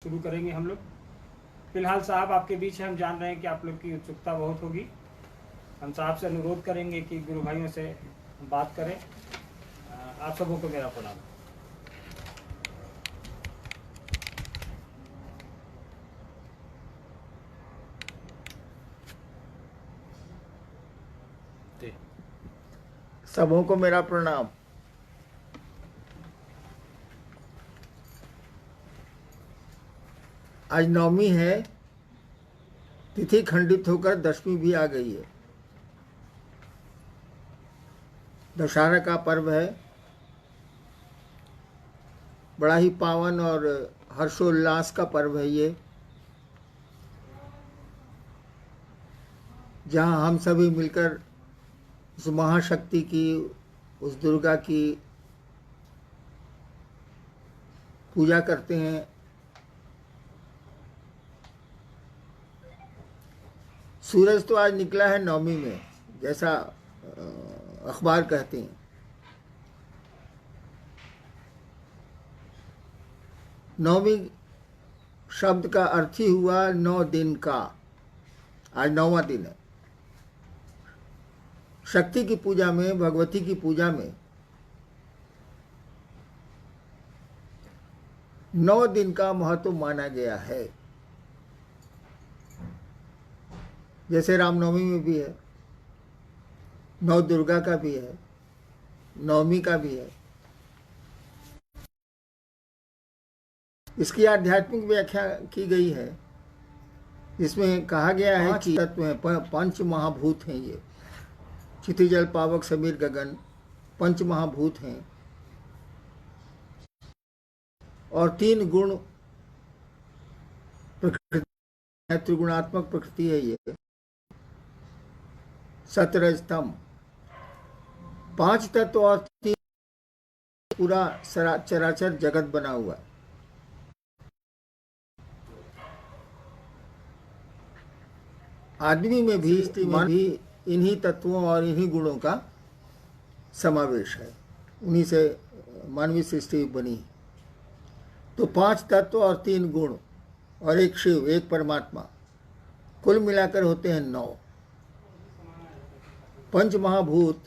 शुरू करेंगे हम लोग। फिलहाल साहब आपके बीच है, हम जान रहे हैं कि आप लोग की उत्सुकता बहुत होगी। हम साहब से अनुरोध करेंगे कि गुरु भाइयों से बात करें। आप सबों को मेरा प्रणाम। सबों को मेरा प्रणाम। आज नवमी है, तिथि खंडित होकर दशमी भी आ गई है। दशहरा का पर्व है, बड़ा ही पावन और हर्षोल्लास का पर्व है ये, जहाँ हम सभी मिलकर उस महाशक्ति की, उस दुर्गा की पूजा करते हैं। सूरज तो आज निकला है नवमी में, जैसा अखबार कहते हैं। नवमी शब्द का अर्थ ही हुआ 9 दिन का। आज 9वां दिन है। शक्ति की पूजा में, भगवती की पूजा में 9 दिन का महत्व माना गया है। जैसे रामनवमी में भी है, नौ दुर्गा का भी है, नवमी का भी है। इसकी आध्यात्मिक व्याख्या की गई है, इसमें कहा गया है कि तत्व हैं, पंच महाभूत हैं ये। क्षिति जल पावक समीर गगन पंच महाभूत हैं, और 3 गुण प्रकृति, त्रिगुणात्मक प्रकृति है ये। सतरज तम 5 तत्व और 3 पूरा चराचर जगत बना हुआ है। आदमी में भी इन्हीं तत्वों और इन्हीं गुणों का समावेश है। उन्हीं से मानवीय सृष्टि बनी। तो 5 तत्व और 3 गुण और एक शिव, एक परमात्मा, कुल मिलाकर होते हैं 9। पंच महाभूत,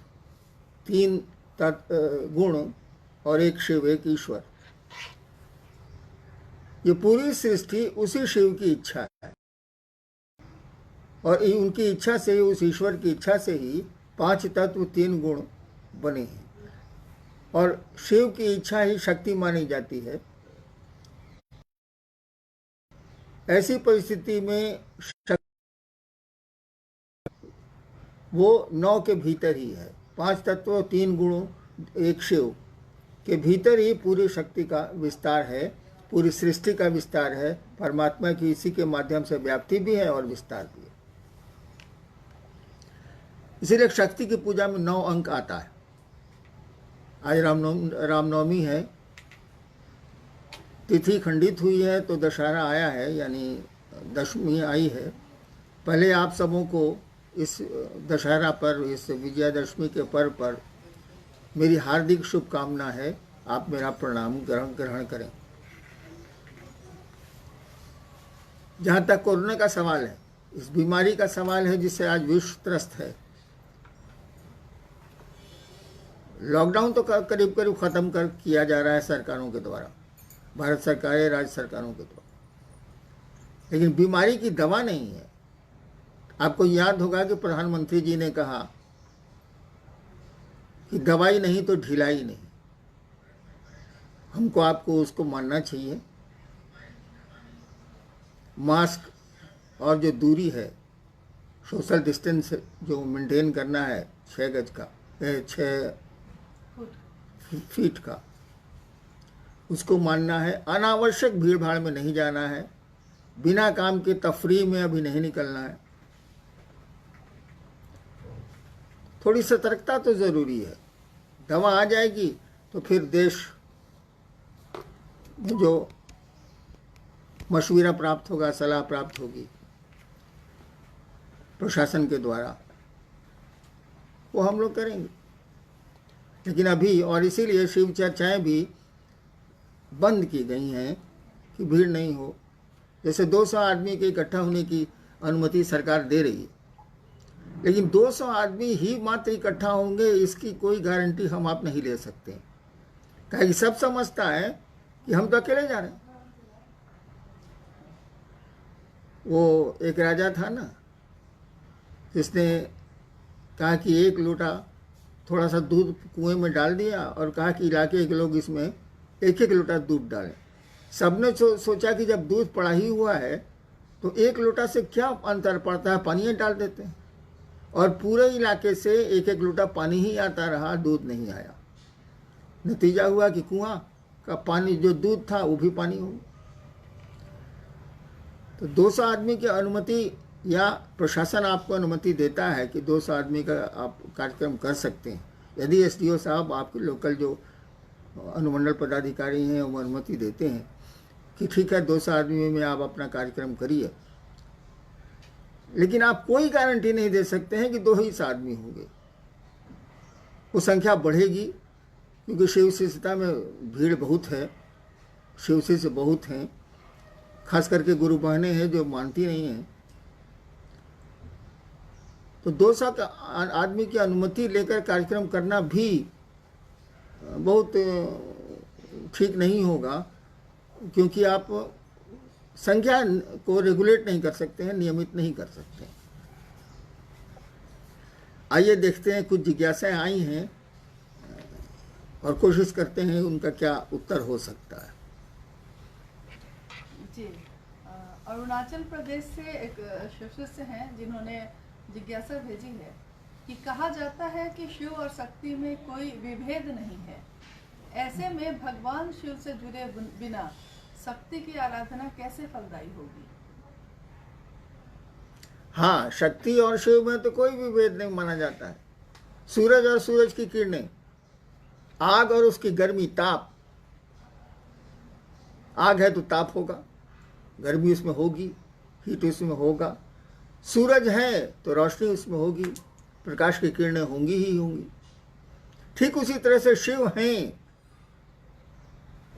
3 गुण और एक शिव, एक ईश्वर। ये पूरी सृष्टि उसी शिव की इच्छा है, और उनकी इच्छा से, उस ईश्वर की इच्छा से ही 5 तत्व 3 गुण बने हैं। और शिव की इच्छा ही शक्ति मानी जाती है। ऐसी परिस्थिति में वो 9 के भीतर ही है। 5 तत्व 3 गुणों एक शिव के भीतर ही पूरी शक्ति का विस्तार है, पूरी सृष्टि का विस्तार है। परमात्मा की इसी के माध्यम से व्याप्ति भी है और विस्तार भी है। इसीलिए शक्ति की पूजा में 9 अंक आता है। आज रामनवमी है, तिथि खंडित हुई है, तो दशहरा आया है, यानी दशमी आई है। पहले आप सबों को इस दशहरा पर, इस विजयादशमी के पर्व पर मेरी हार्दिक शुभकामना है। आप मेरा प्रणाम ग्रहण करें। जहाँ तक कोरोना का सवाल है, इस बीमारी का सवाल है जिससे आज विश्व त्रस्त है। लॉकडाउन तो करीब करीब ख़त्म किया जा रहा है सरकारों के द्वारा, भारत सरकार, राज्य सरकारों के द्वारा, लेकिन बीमारी की दवा नहीं है। आपको याद होगा कि प्रधानमंत्री जी ने कहा कि दवाई नहीं तो ढिलाई नहीं। हमको आपको उसको मानना चाहिए। मास्क और जो दूरी है, सोशल डिस्टेंस जो मेंटेन करना है, 6 गज का, 6 फीट का, उसको मानना है। अनावश्यक भीड़ भाड़ में नहीं जाना है। बिना काम के तफरीह में अभी नहीं निकलना है। थोड़ी सतर्कता तो ज़रूरी है। दवा आ जाएगी तो फिर देश में जो मशवरा प्राप्त होगा, सलाह प्राप्त होगी प्रशासन के द्वारा, वो हम लोग करेंगे। लेकिन अभी, और इसीलिए शिव चर्चाएँ भी बंद की गई हैं कि भीड़ नहीं हो। जैसे 200 आदमी के इकट्ठा होने की अनुमति सरकार दे रही है, लेकिन 200 आदमी ही मात्र इकट्ठा होंगे इसकी कोई गारंटी हम आप नहीं ले सकते। कहे कि सब समझता है कि हम तो अकेले जा रहे हैं। वो एक राजा था ना, जिसने कहा कि 1 लोटा थोड़ा सा दूध कुएं में डाल दिया और कहा कि इलाके के लोग इसमें 1-1 लोटा दूध डालें। सबने सोचा कि जब दूध पड़ा ही हुआ है तो 1 लोटा से क्या अंतर पड़ता है, पानी डाल देते हैं। और पूरे इलाके से 1-1 लोटा पानी ही आता रहा, दूध नहीं आया। नतीजा हुआ कि कुआं का पानी जो दूध था वो भी पानी हो गया। तो 200 आदमी की अनुमति या प्रशासन आपको अनुमति देता है कि 200 आदमी का आप कार्यक्रम कर सकते हैं। यदि एसडीओ साहब आपके लोकल जो अनुमंडल पदाधिकारी हैं वो अनुमति देते हैं कि ठीक है 200 आदमी में आप अपना कार्यक्रम करिए, लेकिन आप कोई गारंटी नहीं दे सकते हैं कि 2 ही आदमी होंगे। वो संख्या बढ़ेगी क्योंकि शिव शिष्यता में भीड़ बहुत है, शिव शिष्य बहुत हैं, खास करके गुरु बहनें हैं जो मानती नहीं हैं। तो 200 आदमी की अनुमति लेकर कार्यक्रम करना भी बहुत ठीक नहीं होगा, क्योंकि आप संख्या को रेगुलेट नहीं कर सकते हैं, नियमित नहीं कर सकते। आइए देखते हैं, कुछ जिज्ञासाएं आई हैं और कोशिश करते हैं उनका क्या उत्तर हो सकता है। जी, अरुणाचल प्रदेश से एक शिष्य हैं जिन्होंने जिज्ञासा भेजी है कि कहा जाता है कि शिव और शक्ति में कोई विभेद नहीं है, ऐसे में भगवान शिव से जुड़े बिना शक्ति की आराधना कैसे फलदायी होगी? हाँ, शक्ति और शिव में तो कोई विभेद नहीं माना जाता है। सूरज और सूरज की किरणें, आग और उसकी गर्मी, ताप। आग है तो ताप होगा, गर्मी उसमें होगी, हीट उसमें होगा। सूरज है तो रोशनी उसमें होगी, प्रकाश की किरणें होंगी ही होंगी। ठीक उसी तरह से शिव हैं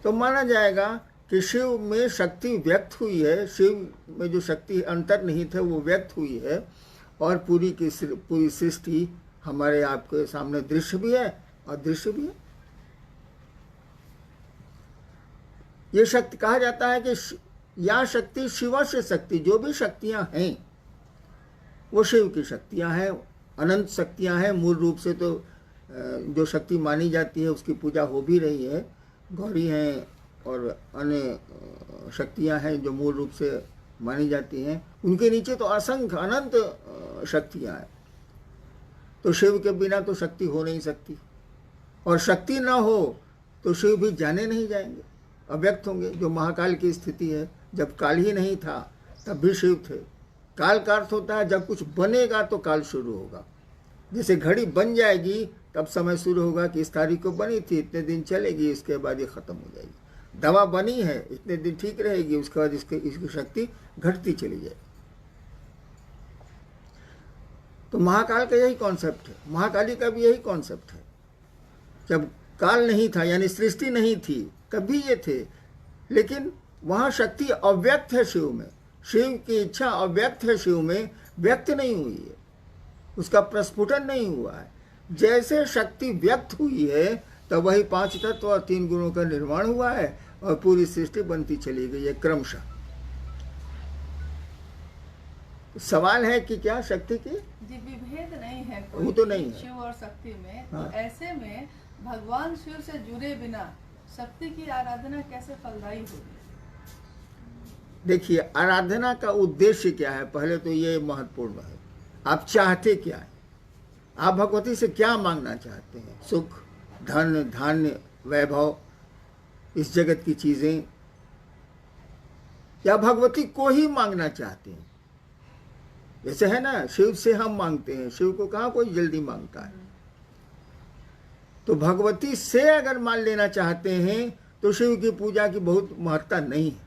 तो माना जाएगा कि शिव में शक्ति व्यक्त हुई है, शिव में जो शक्ति अंतर्निहित है वो व्यक्त हुई है, और पूरी सृष्टि हमारे आपके सामने दृश्य भी है और दृश्य भी है। ये शक्ति कहा जाता है कि या शक्ति शिव से शक्ति, जो भी शक्तियां हैं वो शिव की शक्तियां हैं, अनंत शक्तियां हैं। मूल रूप से तो जो शक्ति मानी जाती है उसकी पूजा हो भी रही है, गौरी हैं और अन्य शक्तियां हैं जो मूल रूप से मानी जाती हैं। उनके नीचे तो असंख्य अनंत शक्तियां हैं। तो शिव के बिना तो शक्ति हो नहीं सकती, और शक्ति ना हो तो शिव भी जाने नहीं जाएंगे, अव्यक्त होंगे। जो महाकाल की स्थिति है, जब काल ही नहीं था तब भी शिव थे। काल का अर्थ होता है जब कुछ बनेगा तो काल शुरू होगा। जैसे घड़ी बन जाएगी तब समय शुरू होगा कि इस तारीख को बनी थी, इतने दिन चलेगी, इसके बाद ये खत्म हो जाएगी। दवा बनी है, इतने दिन ठीक रहेगी, उसके बाद इसकी शक्ति घटती चली जाएगी। तो महाकाल का यही कॉन्सेप्ट है, महाकाली का भी यही कॉन्सेप्ट है। जब काल नहीं था यानी सृष्टि नहीं थी तभी ये थे, लेकिन वहां शक्ति अव्यक्त है शिव में, शिव की इच्छा अव्यक्त है शिव में, व्यक्त नहीं हुई है, उसका प्रस्फुटन नहीं हुआ है। जैसे शक्ति व्यक्त हुई है तब वही 5 तत्व और 3 गुणों का निर्माण हुआ है और पूरी सृष्टि बनती चली गई है क्रमशः। सवाल है कि क्या शक्ति की जी विभेद नहीं है कोई, वो तो नहीं है शिव और शक्ति में। हाँ। तो ऐसे में भगवान शिव से जुड़े बिना शक्ति की आराधना कैसे फलदायी होगी? देखिए, आराधना का उद्देश्य क्या है, पहले तो ये महत्वपूर्ण है। आप चाहते क्या है, आप भगवती से क्या मांगना चाहते हैं? सुख, धन, धान्य, वैभव, इस जगत की चीजें, या भगवती को ही मांगना चाहते हैं? जैसे है ना, शिव से हम मांगते हैं, शिव को कहाँ कोई जल्दी मांगता है। तो भगवती से अगर मान लेना चाहते हैं तो शिव की पूजा की बहुत महत्ता नहीं है,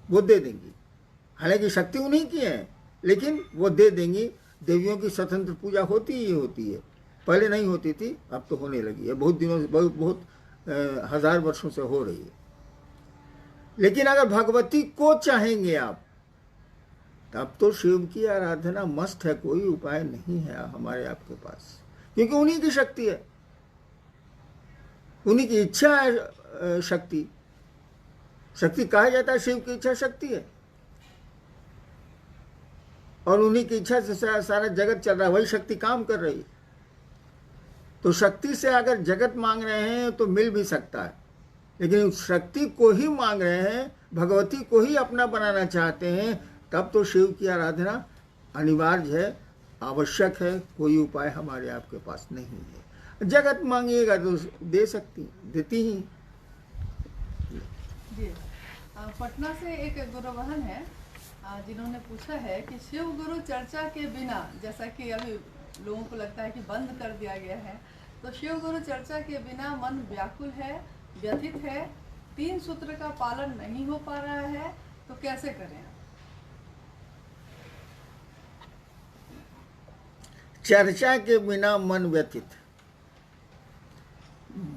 वो दे देंगी। हालांकि शक्ति उन्हीं की है, लेकिन वो दे देंगी। देवियों की स्वतंत्र पूजा होती ही होती है, पहले नहीं होती थी, अब तो होने लगी है, बहुत दिनों से, बहुत 1000 वर्षों से हो रही है। लेकिन अगर भगवती को चाहेंगे आप, तब तो शिव की आराधना मस्त है, कोई उपाय नहीं है हमारे आपके पास, क्योंकि उन्हीं की शक्ति है, उन्हीं की इच्छा है। शक्ति शक्ति कहा जाता है, शिव की इच्छा शक्ति है, और उन्हीं की इच्छा से सारा जगत चल रहा है, वही शक्ति काम कर रही है। तो शक्ति से अगर जगत मांग रहे हैं तो मिल भी सकता है, लेकिन शक्ति को ही मांग रहे हैं, भगवती को ही अपना बनाना चाहते हैं, तब तो शिव की आराधना अनिवार्य है, आवश्यक है, कोई उपाय हमारे आपके पास नहीं है। जगत मांगिएगा तो दे सकती, देती ही। जी, पटना से एक गुरु बहन है जिन्होंने पूछा है कि शिव गुरु चर्चा के बिना, जैसा कि अभी लोगों को लगता है कि बंद कर दिया गया है, तो शिव गुरु चर्चा के बिना मन व्याकुल है, व्यथित है, 3 सूत्र का पालन नहीं हो पा रहा है, तो कैसे करें? चर्चा के बिना मन व्यथित,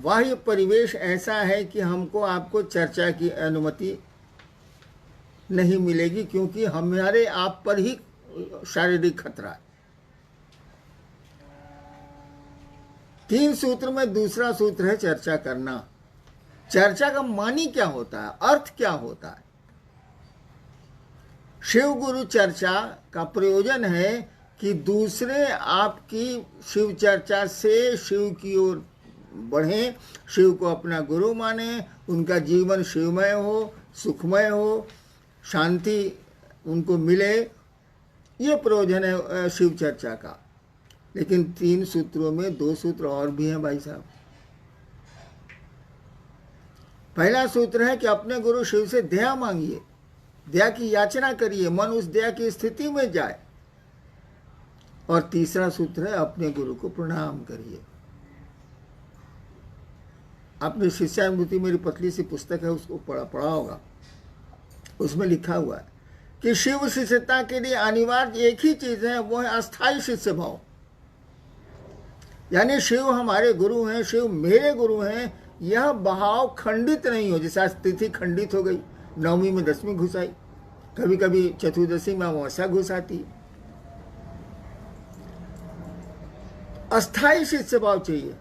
बाह्य परिवेश ऐसा है कि हमको आपको चर्चा की अनुमति नहीं मिलेगी, क्योंकि हमारे आप पर ही शारीरिक खतरा है। 3 सूत्र में दूसरा सूत्र है चर्चा करना। चर्चा का मानी क्या होता है, अर्थ क्या होता है? शिव गुरु चर्चा का प्रयोजन है कि दूसरे आपकी शिव चर्चा से शिव की ओर बढ़ें, शिव को अपना गुरु माने, उनका जीवन शिवमय हो, सुखमय हो, शांति उनको मिले, ये प्रयोजन है शिव चर्चा का। लेकिन 3 सूत्रों में 2 सूत्र और भी हैं भाई साहब। पहला सूत्र है कि अपने गुरु शिव से दया मांगिए, दया की याचना करिए, मन उस दया की स्थिति में जाए। और तीसरा सूत्र है अपने गुरु को प्रणाम करिए। आपने शिष्यानुभूति, मेरी पतली सी पुस्तक है, उसको पढ़ा होगा। उसमें लिखा हुआ है कि शिव शिष्यता के लिए अनिवार्य एक ही चीज है, वो है अस्थायी शिष्य भाव। यानी शिव हमारे गुरु हैं, शिव मेरे गुरु हैं, यह भाव खंडित नहीं हो। जैसे आज तिथि खंडित हो गई, 9वीं में 10वीं घुस आई, कभी कभी चतुर्दशी में अमावस्या घुस आती। अस्थायी शिष्य भाव चाहिए,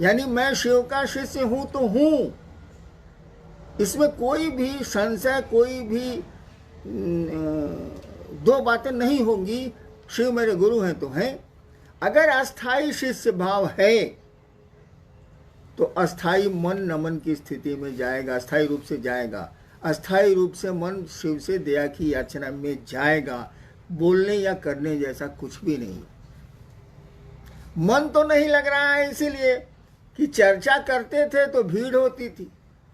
यानी मैं शिव का शिष्य हूं तो हूं, इसमें कोई भी संशय, कोई भी 2 बातें नहीं होंगी। शिव मेरे गुरु हैं तो हैं। अगर अस्थायी शिष्य भाव है तो अस्थायी मन नमन की स्थिति में जाएगा, अस्थायी रूप से जाएगा। अस्थायी रूप से मन शिव से दया की याचना में जाएगा। बोलने या करने जैसा कुछ भी नहीं। मन तो नहीं लग रहा है, इसीलिए कि चर्चा करते थे तो भीड़ होती थी,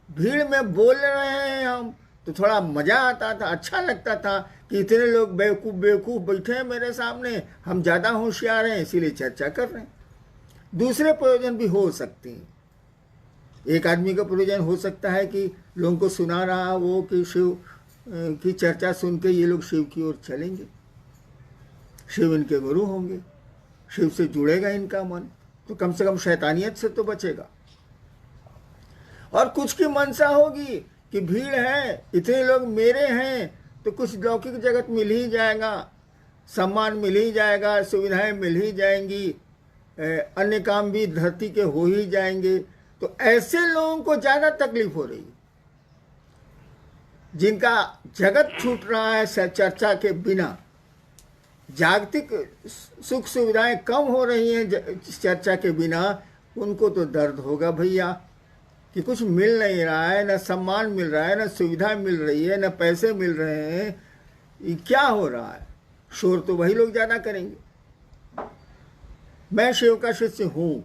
भीड़ में बोल रहे हैं हम तो थोड़ा मजा आता था, अच्छा लगता था कि इतने लोग बेवकूफ बैठे हैं मेरे सामने, हम ज़्यादा होशियार हैं, इसीलिए चर्चा कर रहे हैं। दूसरे प्रयोजन भी हो सकते हैं। एक आदमी का प्रयोजन हो सकता है कि लोगों को सुना रहा वो कि शिव की चर्चा सुन के ये लोग शिव की ओर चलेंगे, शिव इनके गुरु होंगे, शिव से जुड़ेगा इनका मन, तो कम से कम शैतानियत से तो बचेगा। और कुछ की मनसा होगी कि भीड़ है, इतने लोग मेरे हैं तो कुछ लौकिक जगत मिल ही जाएगा, सम्मान मिल ही जाएगा, सुविधाएं मिल ही जाएंगी, अन्य काम भी धरती के हो ही जाएंगे। तो ऐसे लोगों को ज़्यादा तकलीफ हो रही है, जिनका जगत छूट रहा है चर्चा के बिना, जागतिक सुख सुविधाएं कम हो रही हैं चर्चा के बिना, उनको तो दर्द होगा भैया कि कुछ मिल नहीं रहा है, न सम्मान मिल रहा है, न सुविधा मिल रही है, न पैसे मिल रहे हैं, ये क्या हो रहा है। शोर तो वही लोग ज़्यादा करेंगे। मैं शिव का शिष्य हूँ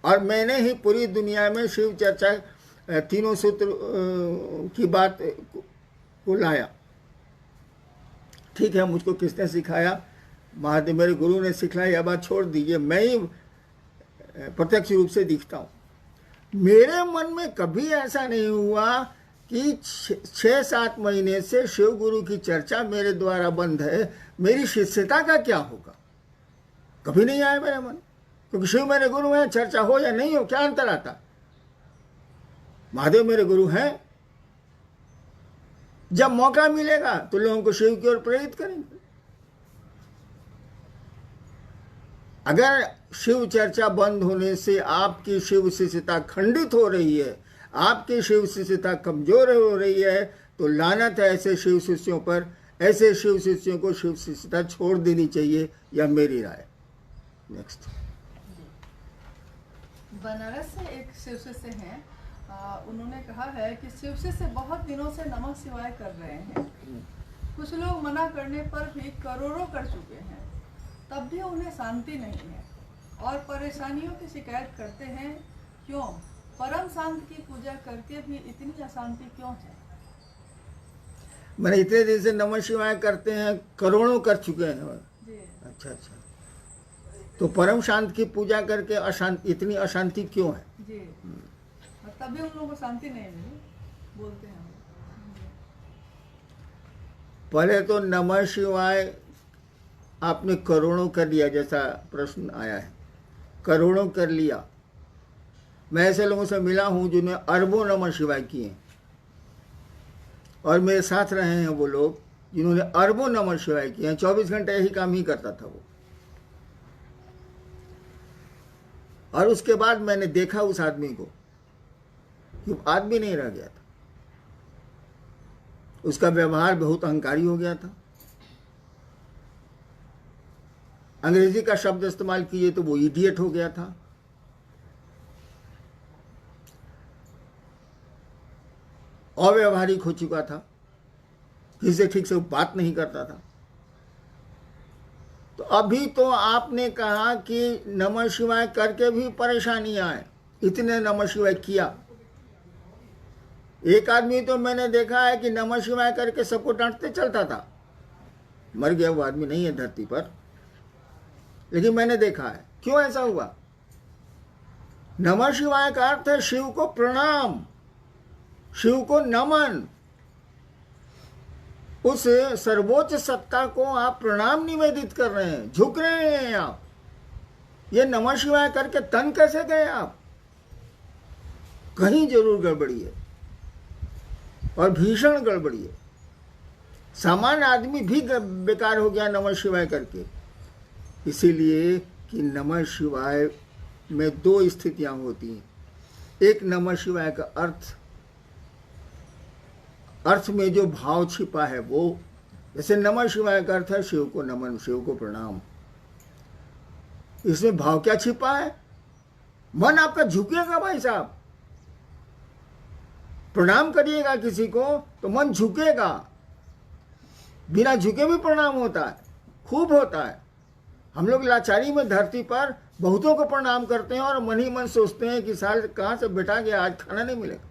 और मैंने ही पूरी दुनिया में शिव चर्चा 3 सूत्र की बात को लाया। ठीक है, मुझको किसने सिखाया? महादेव मेरे गुरु ने सिखाया, यह बात छोड़ दीजिए, मैं ही प्रत्यक्ष रूप से दिखता हूँ। मेरे मन में कभी ऐसा नहीं हुआ कि 6-7 महीने से शिव गुरु की चर्चा मेरे द्वारा बंद है, मेरी शिष्यता का क्या होगा, कभी नहीं आया मेरे मन। क्योंकि शिव मेरे गुरु हैं, चर्चा हो या नहीं हो क्या अंतर आता। महादेव मेरे गुरु हैं। जब मौका मिलेगा तो लोगों को शिव की ओर प्रेरित करेंगे। अगर शिव चर्चा बंद होने से आपकी शिव शिष्यता खंडित हो रही है, आपकी शिव शिष्यता कमजोर हो रही है, तो लानत है ऐसे शिव शिष्यों पर। ऐसे शिव शिष्यों को शिव शिष्यता छोड़ देनी चाहिए, यह मेरी राय। नेक्स्ट। बनारस से एक शिव शिष्य हैं, उन्होंने कहा है कि शिव शिष्य बहुत दिनों से नमः शिवाय कर रहे हैं। कुछ लोग मना करने पर भी करोड़ों कर चुके हैं, तब भी उन्हें शांति नहीं है और परेशानियों की शिकायत करते हैं। क्यों? परम शांत की पूजा करके भी इतनी अशांति क्यों है? मैंने इतने दिन से नमः शिवाय करते हैं, करोड़ों कर चुके हैं। जी। अच्छा अच्छा, तो परम शांत की पूजा करके अशांति, इतनी अशांति क्यों है? जी, और तभी उन लोगों को शांति नहीं मिली, बोलते हैं। पहले तो नमः शिवाय आपने करोड़ों कर लिया, जैसा प्रश्न आया है, करोड़ों कर लिया। मैं ऐसे लोगों से मिला हूं जिन्होंने अरबों नमः शिवाय किए, और मेरे साथ रहे हैं वो लोग जिन्होंने अरबों नमः शिवाय किए हैं। 24 घंटे यही काम ही करता था वो। और उसके बाद मैंने देखा उस आदमी को कि आदमी नहीं रह गया था, उसका व्यवहार बहुत अहंकारी हो गया था। अंग्रेजी का शब्द इस्तेमाल किए तो वो इडियट हो गया था। अव्यवहारिक हो चुका था, किसी से ठीक से बात नहीं करता था। तो अभी तो आपने कहा कि नमः शिवाय करके भी परेशानियां आए, इतने नमः शिवाय किया। एक आदमी तो मैंने देखा है कि नमः शिवाय करके सबको डांटते चलता था। मर गया, वो आदमी नहीं है धरती पर, लेकिन मैंने देखा है। क्यों ऐसा हुआ? नमः शिवाय का अर्थ है शिव को प्रणाम, शिव को नमन। उस सर्वोच्च सत्ता को आप प्रणाम निवेदित कर रहे हैं, झुक रहे हैं आप। ये नमः शिवाय करके तन कैसे गए आप? कहीं जरूर गड़बड़ी है, और भीषण गड़बड़ी है। सामान्य आदमी भी बेकार हो गया नमः शिवाय करके। इसीलिए कि नमः शिवाय में दो स्थितियां होती हैं। एक, नमः शिवाय का अर्थ में जो भाव छिपा है वो, जैसे नमः शिवाय का अर्थ है शिव को नमन, शिव को प्रणाम। इसमें भाव क्या छिपा है? मन आपका झुकेगा भाई साहब। प्रणाम करिएगा किसी को तो मन झुकेगा। बिना झुके भी प्रणाम होता है, खूब होता है। हम लोग लाचारी में धरती पर बहुतों को प्रणाम करते हैं और मन ही मन सोचते हैं कि साल कहां से बेटा गया, आज खाना नहीं मिलेगा।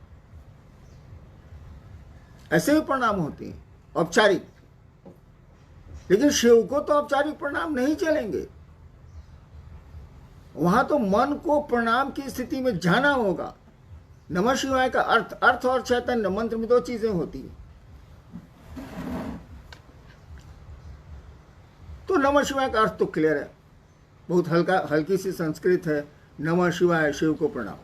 ऐसे भी प्रणाम होते हैं औपचारिक, लेकिन शिव को तो औपचारिक प्रणाम नहीं चलेंगे। वहां तो मन को प्रणाम की स्थिति में जाना होगा। नमः शिवाय का अर्थ और चैतन्य मंत्र में दो चीजें होती हैं। तो नमः शिवाय का अर्थ तो क्लियर है, बहुत हल्की सी संस्कृत है, नमः शिवाय, शिव को प्रणाम।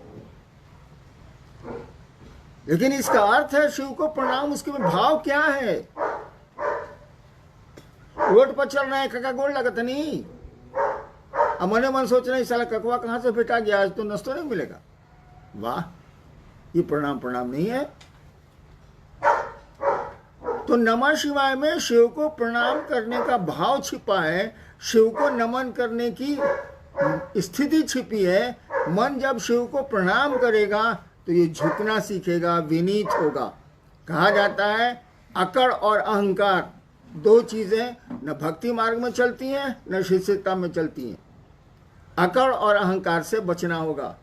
लेकिन इसका अर्थ है शिव को प्रणाम, उसके में भाव क्या है? रोड पर चल रहे हैं, कका गोड़ लगता नहीं, अब मने मन सोच रहे हैं साला ककवा कहां से बेटा गया, आज तो नाश्ता नहीं मिलेगा। वाह, ये प्रणाम नहीं है। तो नमः शिवाय में शिव को प्रणाम करने का भाव छिपा है, शिव को नमन करने की स्थिति छिपी है। मन जब शिव को प्रणाम करेगा तो ये झुकना सीखेगा, विनीत होगा। कहा जाता है अकड़ और अहंकार दो चीजें न भक्ति मार्ग में चलती हैं न शिष्यता में चलती हैं। अकड़ और अहंकार से बचना होगा।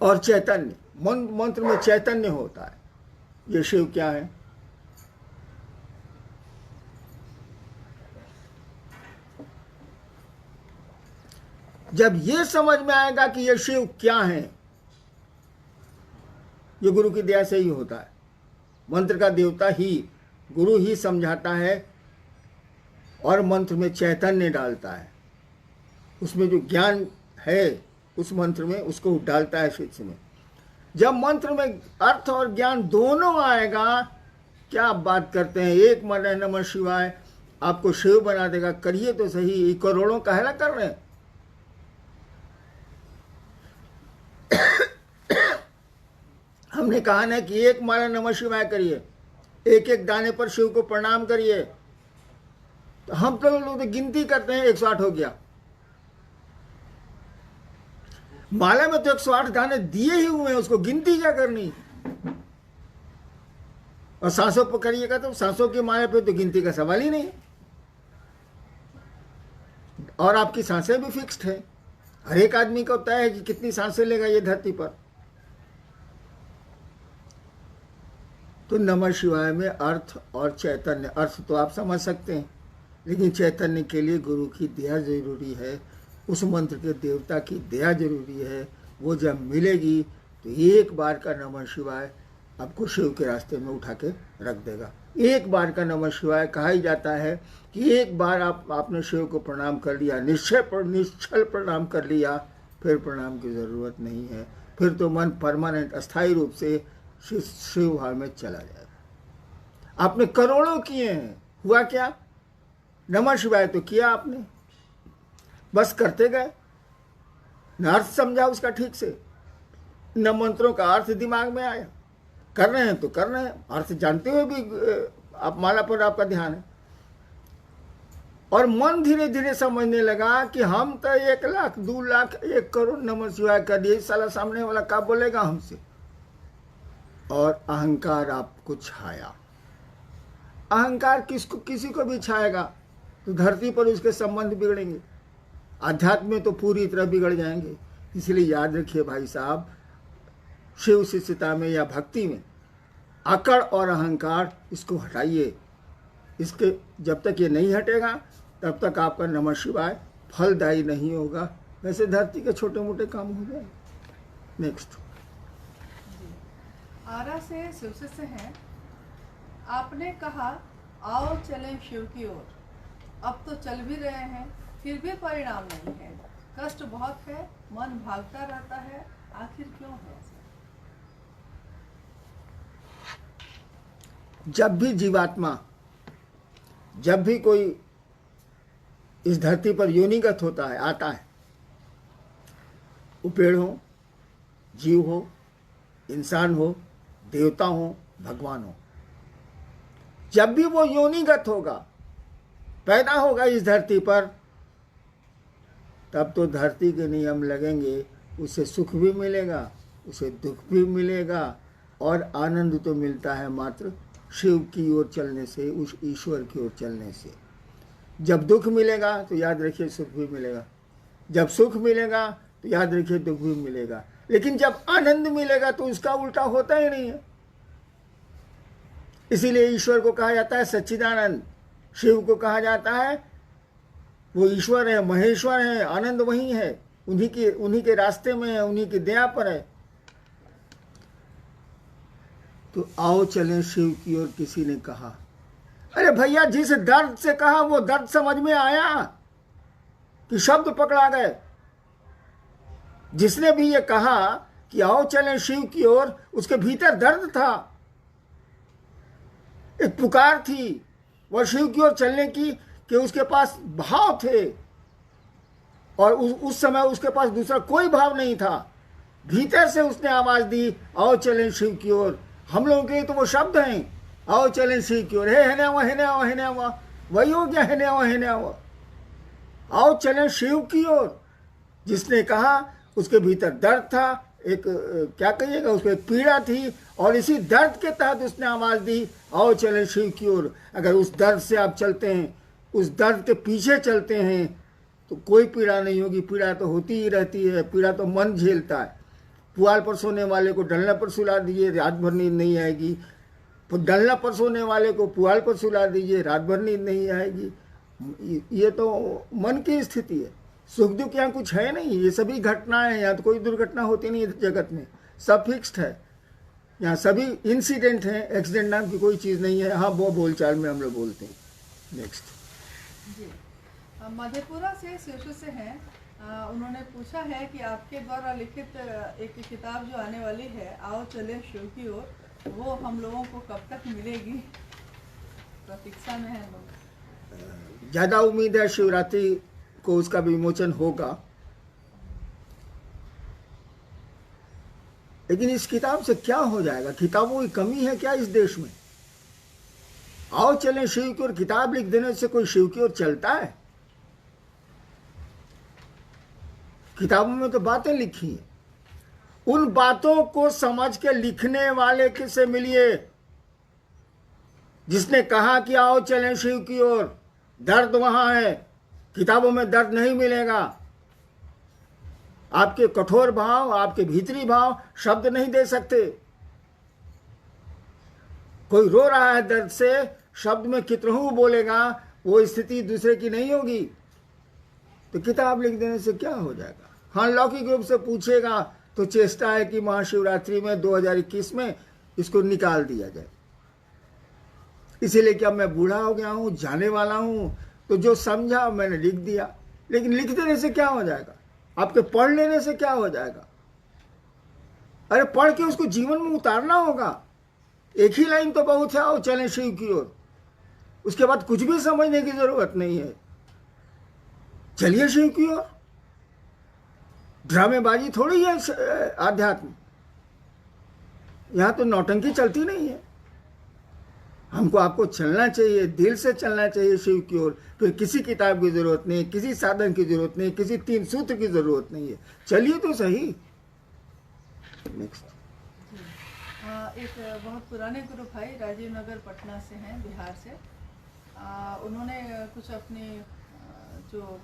और चैतन्य, मंत्र में चैतन्य होता है। ये शिव क्या है? जब ये समझ में आएगा कि ये शिव क्या है, ये गुरु की दया से ही होता है। मंत्र का देवता ही, गुरु ही समझाता है और मंत्र में चैतन्य डालता है। उसमें जो ज्ञान है उस मंत्र में उसको डालता है स्विच में। जब मंत्र में अर्थ और ज्ञान दोनों आएगा, क्या आप बात करते हैं, एक मन है नमः शिवाय आपको शिव बना देगा। करिए तो सही, ये करोड़ों काहे ना कर रहे हैं। हमने कहा ना कि एक माला नमः शिवाय करिए, एक एक दाने पर शिव को प्रणाम करिए। तो हम तो लोग तो गिनती करते हैं, 108 हो गया। माला में तो 108 दाने दिए ही हुए हैं, उसको गिनती क्या करनी। और सांसों पर करिएगा तो सांसों की माला पे तो गिनती का सवाल ही नहीं। और आपकी सांसें भी फिक्स्ड है, हर एक आदमी को तय है कि कितनी सांसें लेगा ये धरती पर। तो नमः शिवाय में अर्थ और चैतन्य, अर्थ तो आप समझ सकते हैं, लेकिन चैतन्य के लिए गुरु की दया जरूरी है, उस मंत्र के देवता की दया जरूरी है। वो जब मिलेगी तो एक बार का नमः शिवाय आपको शिव के रास्ते में उठा के रख देगा। एक बार का नमः शिवाय कहा ही जाता है कि एक बार आपने शिव को प्रणाम कर लिया, निश्चल प्रणाम कर लिया, फिर प्रणाम की ज़रूरत नहीं है। फिर तो मन परमानेंट अस्थायी रूप से शिव भाव में चला जाएगा। आपने करोड़ों किए हैं, हुआ क्या? नमः शिवाय तो किया आपने, बस करते गए, न अर्थ समझा उसका ठीक से, न मंत्रों का अर्थ दिमाग में आया। कर रहे हैं तो कर रहे हैं, अर्थ जानते हुए भी आप माला पर आपका ध्यान है। और मन धीरे धीरे समझने लगा कि हम तो 1 लाख 2 लाख 1 करोड़ नमः शिवाय कर दिए, साला सामने वाला क्या बोलेगा हमसे। और अहंकार आपको छाया। अहंकार किसी को भी छाएगा तो धरती पर उसके संबंध बिगड़ेंगे, आध्यात्म में तो पूरी तरह बिगड़ जाएंगे। इसलिए याद रखिए भाई साहब, शिव शिष्यता में या भक्ति में अकड़ और अहंकार इसको हटाइए। इसके जब तक ये नहीं हटेगा तब तक आपका नमः शिवाय फलदायी नहीं होगा। वैसे धरती के छोटे मोटे काम हो जाए। नेक्स्ट। आरा से शिवसे से हैं, आपने कहा आओ चलें शिव की ओर, अब तो चल भी रहे हैं फिर भी परिणाम नहीं है, कष्ट बहुत है, मन भागता रहता है, आखिर क्यों है ऐसा? जब भी जीवात्मा, जब भी कोई इस धरती पर योनिगत होता है, आता है, वो पेड़ हो, जीव हो, इंसान हो, देवता हो, भगवान हो, जब भी वो योनिगत होगा, पैदा होगा इस धरती पर, तब तो धरती के नियम लगेंगे। उसे सुख भी मिलेगा, उसे दुख भी मिलेगा, और आनंद तो मिलता है मात्र शिव की ओर चलने से, उस ईश्वर की ओर चलने से। जब दुख मिलेगा तो याद रखिए सुख भी मिलेगा, जब सुख मिलेगा तो याद रखिए दुख भी मिलेगा। लेकिन जब आनंद मिलेगा तो उसका उल्टा होता ही नहीं है। इसीलिए ईश्वर को कहा जाता है सच्चिदानंद, शिव को कहा जाता है वो ईश्वर है, महेश्वर है, आनंद वही है, उन्हीं के रास्ते में है, उन्हीं की दया पर है। तो आओ चलें शिव की ओर किसी ने कहा। अरे भैया, जिस दर्द से कहा वो दर्द समझ में आया कि शब्द पकड़ा गए? जिसने भी ये कहा कि आओ चलें शिव की ओर, उसके भीतर दर्द था, एक पुकार थी वह शिव की ओर चलने की, कि उसके पास भाव थे, और उस समय उसके पास दूसरा कोई भाव नहीं था। भीतर से उसने आवाज दी, आओ चलें शिव की ओर। हम लोगों के तो वो शब्द हैं, आओ चलें शिव की ओर, है ना वह, है ना वह, है ना वह, वही हो गया, है ना वह, है ना वह। आओ चलें शिव की ओर, जिसने कहा उसके भीतर दर्द था, एक क्या कहिएगा, उसको एक पीड़ा थी, और इसी दर्द के तहत उसने आवाज दी, आओ चलें शिव की ओर। अगर उस दर्द से आप चलते हैं, उस दर्द के पीछे चलते हैं, तो कोई पीड़ा नहीं होगी। पीड़ा तो होती ही रहती है, पीड़ा तो मन झेलता है। पुआल पर सोने वाले को डलना पर सुला दीजिए, रात भर नींद नहीं आएगी। डलना पर सोने वाले को पुआल पर सुला दीजिए, रात भर नींद नहीं आएगी। ये तो मन की स्थिति है। सुख दुख यहाँ कुछ है नहीं, ये सभी घटनाएं, यहाँ तो कोई दुर्घटना होती नहीं है जगत में, सब फिक्स्ड है। यहाँ सभी इंसिडेंट हैं, एक्सीडेंट नाम की कोई चीज़ नहीं है। हाँ, वो बोलचाल में हम लोग बोलते हैं। नेक्स्ट जी, मधेपुरा से शिवशु से हैं, उन्होंने पूछा है कि आपके द्वारा लिखित एक किताब जो आने वाली है, आओ चले शिव की ओर, वो हम लोगों को कब तक मिलेगी? प्रतीक्षा में है लोग। ज़्यादा उम्मीद है शिवरात्रि को उसका विमोचन होगा, लेकिन इस किताब से क्या हो जाएगा? किताबों की कमी है क्या इस देश में? आओ चलें शिव की ओर किताब लिख देने से कोई शिव की ओर चलता है? किताबों में तो बातें लिखी हैं, उन बातों को समझ के लिखने वाले किससे मिलिए जिसने कहा कि आओ चलें शिव की ओर। दर्द वहां है, किताबों में दर्द नहीं मिलेगा। आपके कठोर भाव, आपके भीतरी भाव शब्द नहीं दे सकते। कोई रो रहा है दर्द से, शब्द में कितनहू बोलेगा, वो स्थिति दूसरे की नहीं होगी। तो किताब लिख देने से क्या हो जाएगा? हाँ, लौकिक रूप से पूछेगा तो चेष्टा है कि महाशिवरात्रि में 2021 में इसको निकाल दिया जाए। इसीलिए कि अब मैं बूढ़ा हो गया हूं, जाने वाला हूं, तो जो समझा मैंने लिख दिया। लेकिन लिख देने से क्या हो जाएगा? आपके पढ़ लेने से क्या हो जाएगा? अरे पढ़ के उसको जीवन में उतारना होगा। एक ही लाइन तो बहुत है, आओ चलें शिव की ओर। उसके बाद कुछ भी समझने की जरूरत नहीं है। चलिए शिव की ओर। ड्रामेबाजी थोड़ी है आध्यात्म। यहां तो नौटंकी चलती नहीं है। हमको आपको चलना चाहिए, दिल से चलना चाहिए शिव की ओर। फिर किसी किताब की जरूरत नहीं, किसी साधन की जरूरत नहीं, किसी 3 सूत्र की जरूरत नहीं है। चलिए तो सही। नेक्स्ट। एक बहुत पुराने गुरु भाई राजीव नगर पटना से हैं, बिहार से। उन्होंने कुछ अपनी जो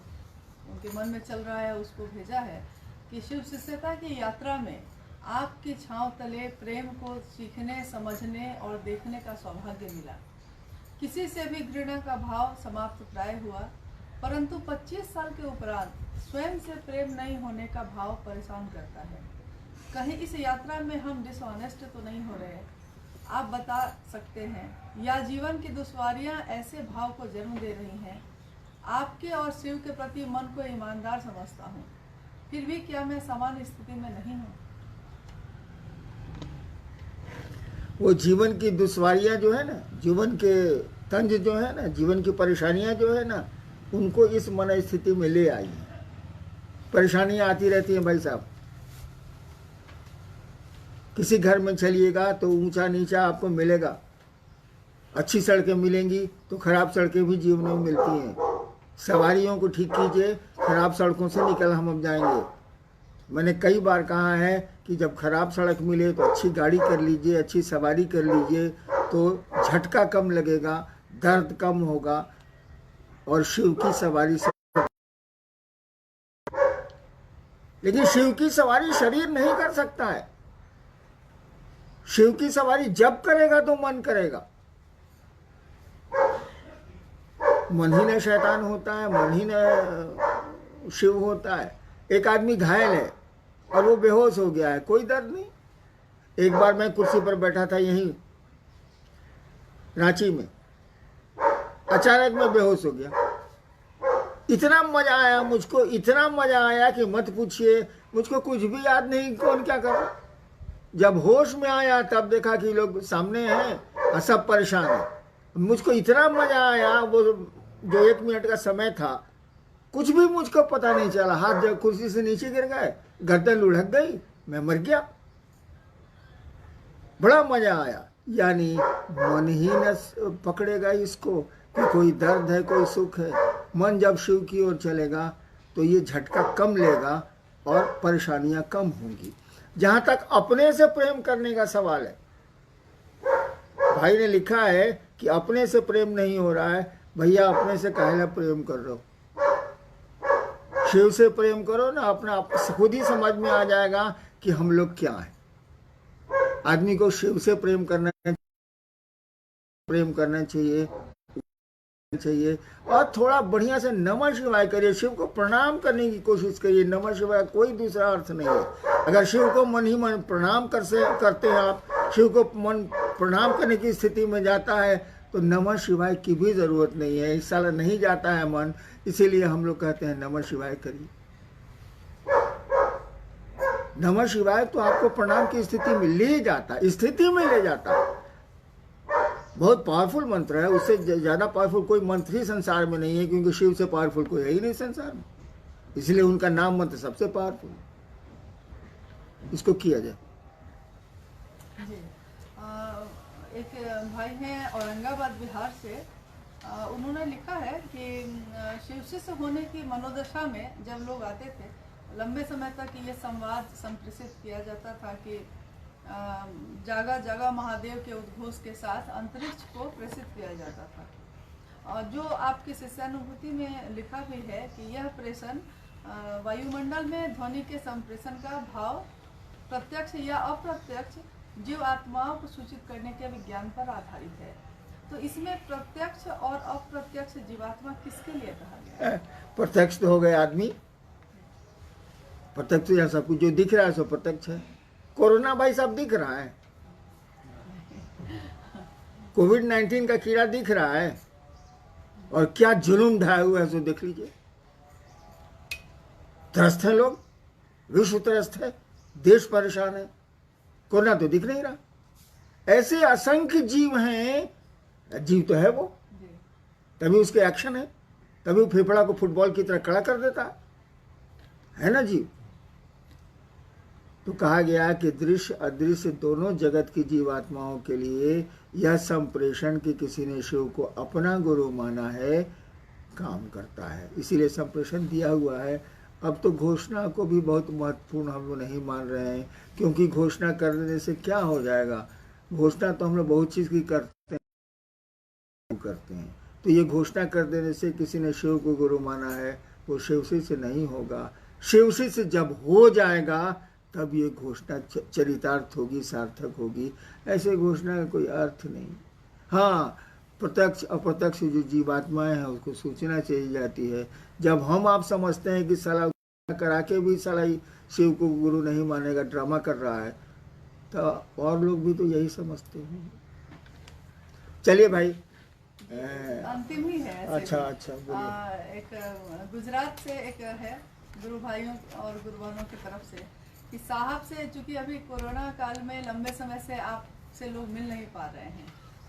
उनके मन में चल रहा है उसको भेजा है कि शिव शिष्यता की यात्रा में आपकी छांव तले प्रेम को सीखने, समझने और देखने का सौभाग्य मिला। किसी से भी घृणा का भाव समाप्त प्राय हुआ, परंतु 25 साल के उपरांत स्वयं से प्रेम नहीं होने का भाव परेशान करता है। कहीं इस यात्रा में हम डिसऑनेस्ट तो नहीं हो रहे? आप बता सकते हैं, या जीवन की दुश्वारियां ऐसे भाव को जन्म दे रही हैं? आपके और शिव के प्रति मन को ईमानदार समझता हूँ, फिर भी क्या मैं समान स्थिति में नहीं हूँ? वो जीवन की दुश्वारियां जो है ना, जीवन के तंज जो है ना, जीवन की परेशानियां जो है ना, उनको इस मन स्थिति में ले आई हैं। परेशानियां आती रहती हैं भाई साहब। किसी घर में चलिएगा तो ऊंचा नीचा आपको मिलेगा। अच्छी सड़कें मिलेंगी तो खराब सड़कें भी जीवन में मिलती हैं। सवारियों को ठीक कीजिए, खराब सड़कों से निकल हम अब जाएंगे। मैंने कई बार कहा है कि जब खराब सड़क मिले तो अच्छी गाड़ी कर लीजिए, अच्छी सवारी कर लीजिए, तो झटका कम लगेगा, दर्द कम होगा और शिव की सवारी से। लेकिन शिव की सवारी शरीर नहीं कर सकता है। शिव की सवारी जब करेगा तो मन करेगा। मन ही ने शैतान होता है, मन ही ने शिव होता है। एक आदमी घायल है और वो बेहोश हो गया है, कोई दर्द नहीं। एक बार मैं कुर्सी पर बैठा था यहीं रांची में, अचानक मैं बेहोश हो गया। इतना मजा आया मुझको, इतना मजा आया कि मत पूछिए। मुझको कुछ भी याद नहीं कौन क्या कर रहा। जब होश में आया तब देखा कि लोग सामने हैं और सब परेशान है। मुझको इतना मजा आया, वो जो 1 मिनट का समय था, कुछ भी मुझको पता नहीं चला। हाथ जब कुर्सी से नीचे गिर गए, गर्दन लुढ़क गई, मैं मर गया। बड़ा मजा आया। यानी मन ही न पकड़ेगा इसको कि कोई दर्द है, कोई सुख है। मन जब शिव की ओर चलेगा तो ये झटका कम लेगा और परेशानियां कम होंगी। जहां तक अपने से प्रेम करने का सवाल है, भाई ने लिखा है कि अपने से प्रेम नहीं हो रहा है। भैया अपने से काहे प्रेम कर रहे हो? शिव से प्रेम करो ना। अपना खुद ही समझ में आ जाएगा कि हम लोग क्या हैं। आदमी को शिव से प्रेम करना चाहिए और थोड़ा बढ़िया से नमः शिवाय करिए। शिव को प्रणाम करने की कोशिश करिए। नमः शिवाय कोई दूसरा अर्थ नहीं है। अगर शिव को मन ही मन प्रणाम करते हैं आप, शिव को मन प्रणाम करने की स्थिति में जाता है तो नमः शिवाय की भी जरूरत नहीं है। इस साल नहीं जाता है मन, इसीलिए हम लोग कहते हैं नमः शिवाय करिए। नमः शिवाय तो आपको प्रणाम की स्थिति में ले जाता, स्थिति में ले जाता। बहुत पावरफुल मंत्र है, उससे ज़्यादा पावरफुल कोई मंत्र ही संसार में नहीं है, क्योंकि शिव से पावरफुल कोई है ही नहीं संसार में। इसलिए उनका नाम मंत्र सबसे पावरफुल। इसको किया जाए। जी एक भाई हैं औरंगाबाद बिहार से, उन्होंने लिखा है कि शिव शिष्य होने की मनोदशा में जब लोग आते थे, लंबे समय तक ये संवाद संप्रेषित किया जाता था कि जागा जागा महादेव के उद्घोष के साथ अंतरिक्ष को प्रेषित किया जाता था। और जो आपकी शिष्यानुभूति में लिखा भी है कि यह प्रेषण वायुमंडल में ध्वनि के संप्रेषण का भाव प्रत्यक्ष या अप्रत्यक्ष जीव आत्माओं को सूचित करने के विज्ञान पर आधारित है। तो इसमें प्रत्यक्ष और अप्रत्यक्ष जीवात्मा किसके लिए कहा गया है? प्रत्यक्ष तो हो गए आदमी, प्रत्यक्ष या सब कुछ जो दिख रहा है सो प्रत्यक्ष है। कोरोना भाई साहब दिख रहा है, कोविड-19 का कीड़ा दिख रहा है, और क्या जुलूम ढाया हुआ है सो देख लीजिए। त्रस्त है लोग, विश्व त्रस्त है, देश परेशान है, कोरोना तो दिख नहीं रहा। ऐसे असंख्य जीव हैं, जीव तो है वो, तभी उसके एक्शन है, तभी वो फेफड़ा को फुटबॉल की तरह खड़ा कर देता है ना जीव। तो कहा गया कि दृश्य अदृश्य दोनों जगत की जीवात्माओं के लिए यह संप्रेषण कि किसी ने शिव को अपना गुरु माना है काम करता है, इसीलिए संप्रेषण दिया हुआ है। अब तो घोषणा को भी बहुत महत्वपूर्ण हम लोग नहीं मान रहे हैं, क्योंकि घोषणा करने से क्या हो जाएगा। घोषणा तो हम लोग बहुत चीज़ की करते हैं, तो ये घोषणा कर देने से किसी ने शिव को गुरु माना है वो शिवसी से नहीं होगा। शिवसी से जब हो जाएगा तब ये घोषणा चरितार्थ होगी, सार्थक होगी। ऐसे घोषणा का कोई अर्थ नहीं। हाँ, प्रत्यक्ष अप्रत्यक्ष जो जीवात्माएं हैं उसको सूचना चाहिए जाती है। जब हम आप समझते हैं कि साला करा के भी साला शिव को गुरु नहीं मानेगा, ड्रामा कर रहा है, तो और लोग भी तो यही समझते हैं। चलिए भाई, अंतिम ही है ऐसे अच्छा भी। अच्छा बोलिए। एक गुजरात से एक है गुरु भाइयों और गुरु बहनों की तरफ से कि साहब से, चूंकि अभी कोरोना काल में लंबे समय से आपसे लोग मिल नहीं पा रहे हैं,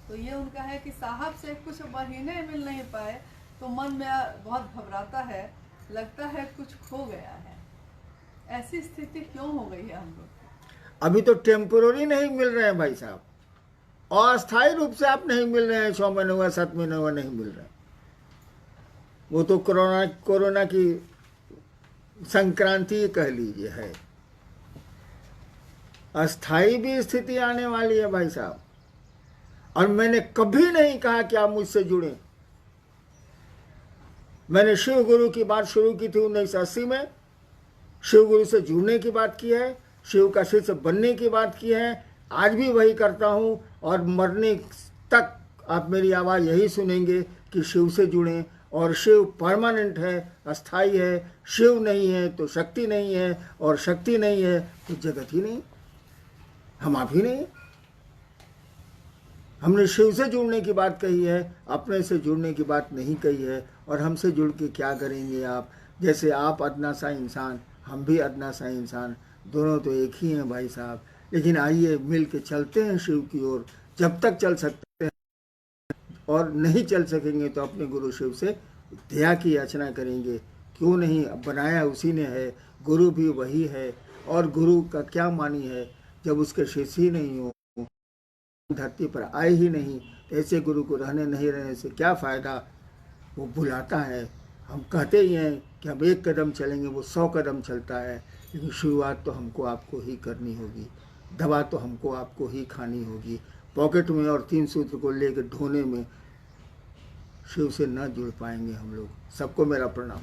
तो ये उनका है कि साहब से कुछ महीने मिल नहीं पाए तो मन में बहुत घबराता है, लगता है कुछ खो गया है। ऐसी स्थिति क्यों हो गई है हम लोग? अभी तो टेम्पोररी नहीं मिल रहे हैं भाई साहब, अस्थायी रूप से आप नहीं मिल रहे हैं। 6 महीने हुआ, 7 महीने हुआ नहीं मिल रहे। वो तो कोरोना की संक्रांति कह लीजिए है। अस्थायी भी स्थिति आने वाली है भाई साहब। और मैंने कभी नहीं कहा कि आप मुझसे जुड़ें। मैंने शिव गुरु की बात शुरू की थी 1980 में, शिव गुरु से जुड़ने की बात की है, शिव का शिष्य बनने की बात की है। आज भी वही करता हूँ, और मरने तक आप मेरी आवाज़ यही सुनेंगे कि शिव से जुड़ें। और शिव परमानेंट है, अस्थाई है। शिव नहीं है तो शक्ति नहीं है, और शक्ति नहीं है तो जगत ही नहीं, हम आप ही नहीं। हमने शिव से जुड़ने की बात कही है, अपने से जुड़ने की बात नहीं कही है। और हमसे जुड़ के क्या करेंगे आप? जैसे आप अदना सा इंसान, हम भी अदना सा इंसान, दोनों तो एक ही हैं भाई साहब। लेकिन आइए मिल के चलते हैं शिव की ओर, जब तक चल सकते हैं। और नहीं चल सकेंगे तो अपने गुरु शिव से दया की याचना करेंगे। क्यों नहीं, बनाया उसी ने है, गुरु भी वही है। और गुरु का क्या मानी है जब उसके शिष्य ही नहीं हो, धरती पर आए ही नहीं, ऐसे गुरु को रहने से क्या फ़ायदा। वो बुलाता है, हम कहते ही हैं कि हम 1 कदम चलेंगे, वो 100 कदम चलता है। लेकिन शुरुआत तो हमको आपको ही करनी होगी, दवा तो हमको आपको ही खानी होगी। पॉकेट में और 3 सूत्र को लेकर ढोने में शिव से न जुड़ पाएंगे हम लोग। सबको मेरा प्रणाम।